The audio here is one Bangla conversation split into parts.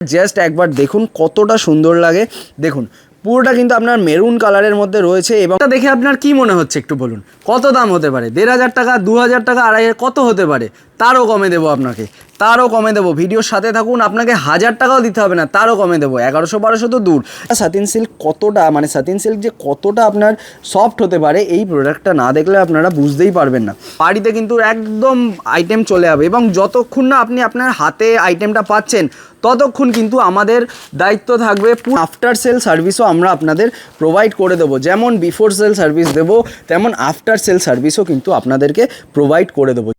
জাস্ট একবার দেখুন কতটা সুন্দর লাগে। দেখুন পুরোটা কিন্তু আপনার মেরুন কালারের মধ্যে রয়েছে এবং এটা দেখে আপনার কি মনে হচ্ছে একটু বলুন, কত দাম হতে পারে? 1500 টাকা, 2000 টাকা, 2500, কত হতে পারে? তারও কমে দেবো আপনাকে, তারও কমে দেবো। ভিডিওর সাথে থাকুন, আপনাকে 1000 টাকাও দিতে হবে না, তারও কমে দেবো। 1100-1200 তো দূর। সাতিন সিল্ক কতটা সাতিন সিল্ক যে কতটা আপনার সফট হতে পারে এই প্রোডাক্টটা না দেখলে আপনারা বুঝতেই পারবেন না। বাড়িতে কিন্তু একদম আইটেম চলে যাবে এবং যতক্ষণ না আপনি আপনার হাতে আইটেমটা পাচ্ছেন ততক্ষণ কিন্তু আমাদের দায়িত্ব থাকবে। আফটার সেল সার্ভিসও আমরা আপনাদের প্রোভাইড করে দেবো। যেমন বিফোর সেল সার্ভিস দেবো তেমন আফটার সেল সার্ভিসও কিন্তু আপনাদেরকে প্রোভাইড করে দেবো।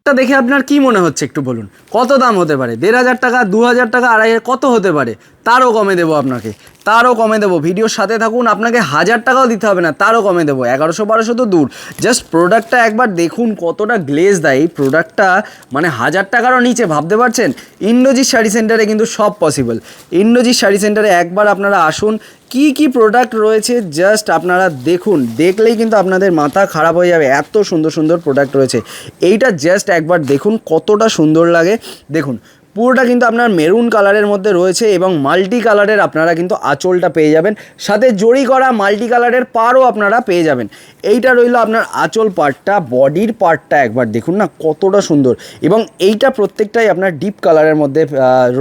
এটা দেখে আপনার কি মনে হচ্ছে একটু বলুন, কত দাম হতে পারে? 1500 টাকা, 2000 টাকা, 2500, কত হতে পারে? তারও কমে দেবো আপনাকে, তারও কমে দেবো। ভিডিওর সাথে থাকুন, আপনাকে 1000 টাকাও দিতে হবে না, তারও কমে দেবো। 1100-1200 তো দূর। জাস্ট প্রোডাক্টটা একবার দেখুন কতটা গ্লেজ দেয় এই প্রোডাক্টটা, 1000 টাকারও নিচে, ভাবতে পারছেন? ইন্দ্রজিৎ শাড়ি সেন্টারে কিন্তু সব পসিবল। ইন্দ্রজিৎ শাড়ি সেন্টারে একবার আপনারা আসুন, কি কি প্রোডাক্ট রয়েছে জাস্ট আপনারা দেখুন, দেখলেই কিন্তু আপনাদের মাথা খারাপ হয়ে যাবে, এত সুন্দর সুন্দর প্রোডাক্ট রয়েছে। এইটা জাস্ট একবার দেখুন কতটা সুন্দর লাগে। দেখুন পুরোটা কিন্তু আপনার মেরুন কালারের মধ্যে রয়েছে এবং মাল্টি কালারের আপনারা কিন্তু আঁচলটা পেয়ে যাবেন, সাথে জড়ি করা মাল্টি কালারের পারও আপনারা পেয়ে যাবেন। এইটা রইল আপনার আঁচল পার্টটা। বডির পার্টটা একবার দেখুন না কতটা সুন্দর, এবং এইটা প্রত্যেকটাই আপনার ডিপ কালারের মধ্যে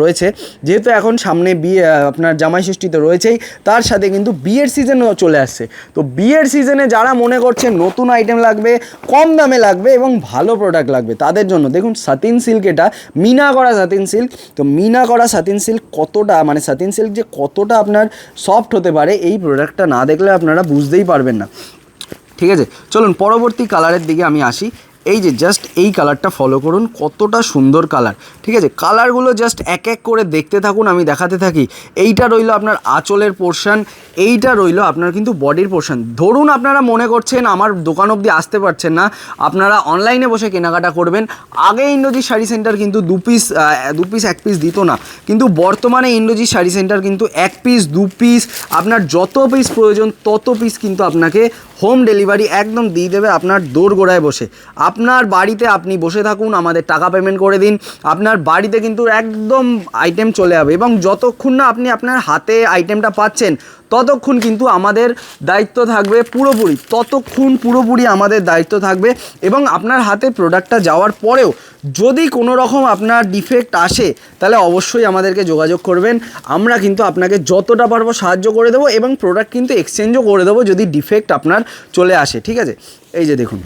রয়েছে। যেহেতু এখন সামনে বিয়ে, আপনার জামাই ষষ্ঠী তো রয়েছেই, তার সাথে কিন্তু বিয়ের সিজনও চলে আসছে। তো বিয়ের সিজনে যারা মনে করছেন নতুন আইটেম লাগবে, কম দামে লাগবে এবং ভালো প্রোডাক্ট লাগবে, তাদের জন্য দেখুন সাতিন সিল্ক, এটা মিনা করা সাতিন সিল্ক। তো মিনা করা সাতিন সিল্ক কতটা সাতিন সিল্ক যে কতটা আপনার সফট হতে পারে এই প্রোডাক্টটা না দেখলে আপনারা বুঝতেই পারবেন না। ঠিক আছে, চলুন পরবর্তী কালারের দিকে আমি আসি। এই যে জাস্ট এই কালারটা ফলো করুন, কতটা সুন্দর কালার। ঠিক আছে, কালারগুলো জাস্ট এক এক করে দেখতে থাকুন, আমি দেখাতে থাকি। এইটা রইল আপনার আঁচলের পোর্শন, এইটা রইল আপনার কিন্তু বডির পোর্শন। ধরুন আপনারা মনে করছেন আমার দোকান অবধি আসতে পারছেন না, আপনারা অনলাইনে বসে কেনাকাটা করবেন। আগে ইন্দ্রজিৎ শাড়ি সেন্টার কিন্তু দু পিস এক পিস দিত না, কিন্তু বর্তমানে ইন্দ্রজিৎ শাড়ি সেন্টার কিন্তু 1 পিস 2 পিস আপনার যত পিস প্রয়োজন তত পিস কিন্তু আপনাকে হোম ডেলিভারি একদম দিয়ে দেবে আপনার দোরগোড়ায় বসে। আপনার বাড়িতে আপনি বসে থাকুন, আমাদের টাকা পেমেন্ট করে দিন, আপনার বাড়িতে কিন্তু একদম আইটেম চলে যাবে এবং যতক্ষণ না আপনি আপনার হাতে আইটেমটা পাচ্ছেন ততক্ষণ কিন্তু আমাদের দায়িত্ব থাকবে পুরোপুরি, ততক্ষণ পুরোপুরি আমাদের দায়িত্ব থাকবে। এবং আপনার হাতে প্রোডাক্টটা যাওয়ার পরেও যদি কোনো রকম আপনার ডিফেক্ট আসে তাহলে অবশ্যই আমাদেরকে যোগাযোগ করবেন, আমরা কিন্তু আপনাকে যতটা পারবো সাহায্য করে দেবো এবং প্রোডাক্ট কিন্তু এক্সচেঞ্জও করে দেবো যদি ডিফেক্ট আপনার চলে আসে। ঠিক আছে, এই যে দেখুন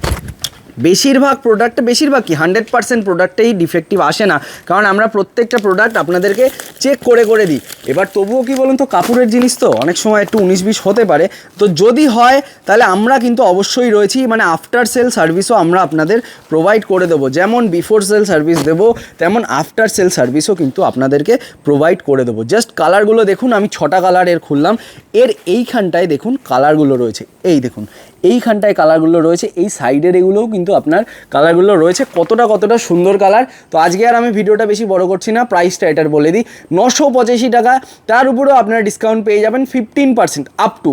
বেশিরভাগ 100% প্রোডাক্টেই ডিফেক্টিভ আসে না, কারণ আমরা প্রত্যেকটা প্রোডাক্ট আপনাদেরকে চেক করে দিই। এবার তবুও কি বলুন তো, কাপড়ের জিনিস তো অনেক সময় একটু 19-20 হতে পারে, তো যদি হয় তাহলে আমরা কিন্তু অবশ্যই রয়েছি, আফটার সেল সার্ভিসও আমরা আপনাদের প্রোভাইড করে দেবো। যেমন বিফোর সেল সার্ভিস দেবো তেমন আফটার সেল সার্ভিসও কিন্তু আপনাদেরকে প্রোভাইড করে দেবো। জাস্ট কালারগুলো দেখুন, আমি 6টা কালার এর খুললাম, এর এইখানটায় দেখুন কালারগুলো রয়েছে, এই দেখুন এইখানটায় কালারগুলো রয়েছে, এই সাইডের এগুলোও কিন্তু আপনার কালারগুলো রয়েছে। কতটা সুন্দর কালার। তো আজকে আর আমি ভিডিওটা বেশি বড় করছি না, প্রাইসটা এটার বলে দিই, 985 টাকা। তার উপরেও আপনারা ডিসকাউন্ট পেয়ে যাবেন 15% আপ টু,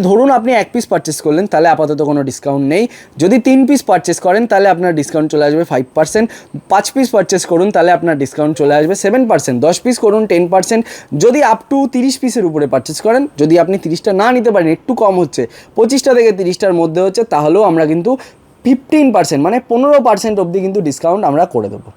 ধরুন আপনি 1 পিস পারচেস করলেন তাহলে আপাতত কোনো ডিসকাউন্ট নেই। যদি 3 পিস পারচেস করেন তাহলে আপনার ডিসকাউন্ট চলে আসবে 5%। 5 পিস পারচেস করুন তাহলে আপনার ডিসকাউন্ট চলে আসবে 7%। 10 পিস করুন 10%। যদি আপ টু 30 পিসের উপরে পারচেস করেন, যদি আপনি 30টা না নিতে পারেন, একটু কম হচ্ছে, 25টা থেকে 30টার মধ্যে হচ্ছে, তাহলেও আমরা কিন্তু 15% 15% অবধি কিন্তু ডিসকাউন্ট আমরা করে দেবো।